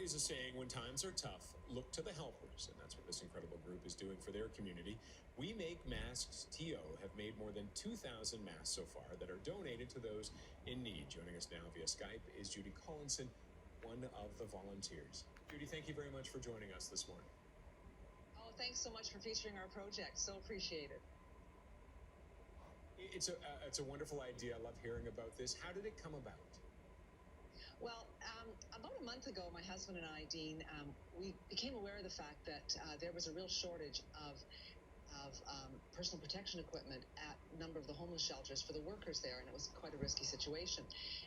is a saying, when times are tough, look to the helpers, and that's what this incredible group is doing for their community. We Make Masks TO have made more than 2,000 masks so far that are donated to those in need. Joining us now via Skype is Judy Collinson, one of the volunteers. Judy, thank you very much for joining us this morning. Oh, thanks so much for featuring our project. So appreciate it. It's a wonderful idea. I love hearing about this. How did it come about? Well, about a month ago, my husband and I, Dean, we became aware of the fact that there was a real shortage of personal protection equipment at a number of the homeless shelters for the workers there, and it was quite a risky situation.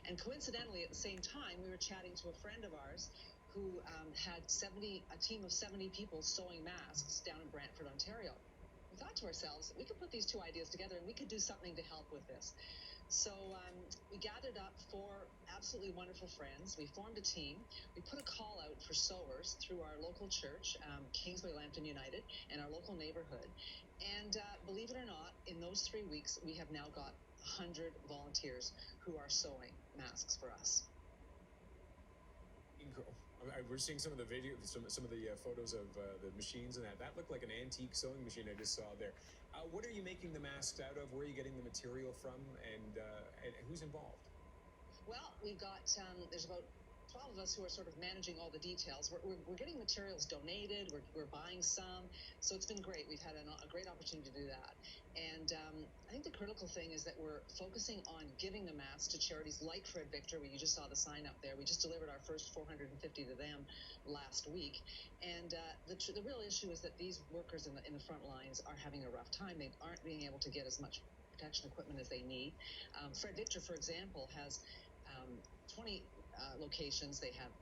And coincidentally, at the same time, we were chatting to a friend of ours who had a team of 70 people sewing masks down in Brantford, Ontario. We thought to ourselves, we could put these two ideas together and we could do something to help with this. So we gathered up 4 absolutely wonderful friends. We formed a team. We put a call out for sewers through our local church, Kingsway Lambton United, and our local neighborhood. And believe it or not, in those 3 weeks, we have now got 100 volunteers who are sewing masks for us. We're seeing some of the video, some of the photos of the machines and that. That looked like an antique sewing machine I just saw there. What are you making the masks out of? Where are you getting the material from? And who's involved? Well, we've got, there's about 12 of us who are sort of managing all the details. We're getting materials donated. We're buying some. So it's been great. We've had a great opportunity to do that. And I think the critical thing is that we're focusing on giving the masks to charities like Fred Victor. You just saw the sign up there. We just delivered our first 450 to them last week. And the real issue is that these workers in the front lines are having a rough time. They aren't being able to get as much protection equipment as they need. Fred Victor, for example, has 20 locations. They have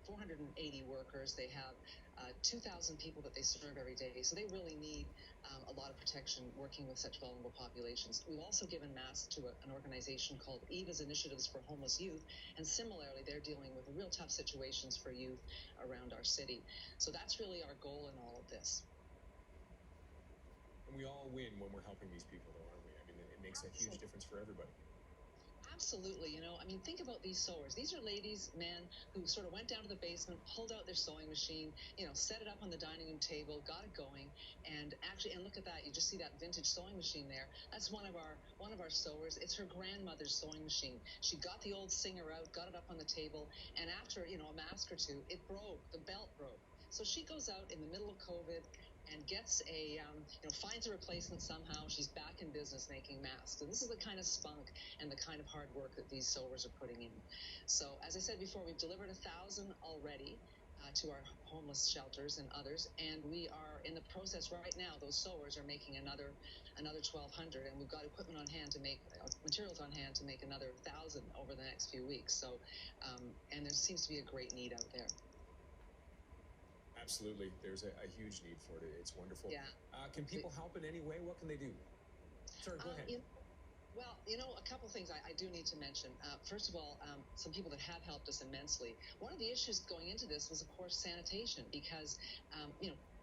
480 workers. They have 2,000 people that they serve every day. So they really need a lot of protection working with such vulnerable populations. We've also given masks to an organization called EVA's Initiatives for Homeless Youth. And similarly, they're dealing with real tough situations for youth around our city. So that's really our goal in all of this. And we all win when we're helping these people, though, aren't we? I mean, it makes a huge difference for everybody. Absolutely. Think about these sewers. These are ladies, men who sort of went down to the basement, pulled out their sewing machine, set it up on the dining room table, got it going, and look at that. You just see that vintage sewing machine there. That's one of our sewers. It's her grandmother's sewing machine. She got the old Singer out, got it up on the table, and after, a mask or two, it broke. The belt broke. So she goes out in the middle of COVID and gets finds a replacement somehow. She's back in business making masks. And this is the kind of spunk and the kind of hard work that these sewers are putting in. So as I said before, we've delivered 1,000 already to our homeless shelters and others. And we are in the process right now. Those sewers are making another 1,200. And we've got equipment on hand to make materials on hand to make another 1,000 over the next few weeks. So, and there seems to be a great need out there. Absolutely. There's a huge need for it. It's wonderful. Yeah. Can people help in any way? What can they do? Sorry, go ahead. A couple things I do need to mention. First of all, some people that have helped us immensely. One of the issues going into this was, of course, sanitation, because,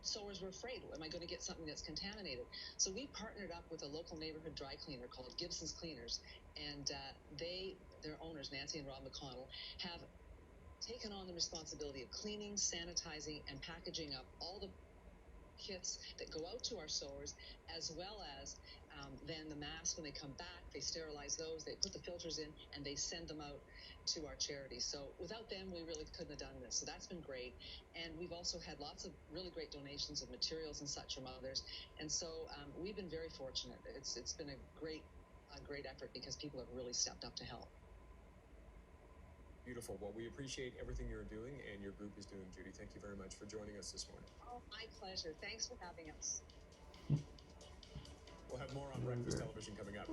sewers were afraid, am I going to get something that's contaminated? So we partnered up with a local neighborhood dry cleaner called Gibson's Cleaners, and their owners, Nancy and Rob McConnell, have taken on the responsibility of cleaning, sanitizing, and packaging up all the kits that go out to our sewers, as well as then the masks. When they come back, they sterilize those, they put the filters in, and they send them out to our charities. So without them, we really couldn't have done this. So that's been great. And we've also had lots of really great donations of materials and such from others. And so we've been very fortunate. It's been a great effort because people have really stepped up to help. Beautiful. Well, we appreciate everything you're doing and your group is doing, Judy. Thank you very much for joining us this morning. Oh, my pleasure. Thanks for having us. We'll have more on Breakfast Television coming up.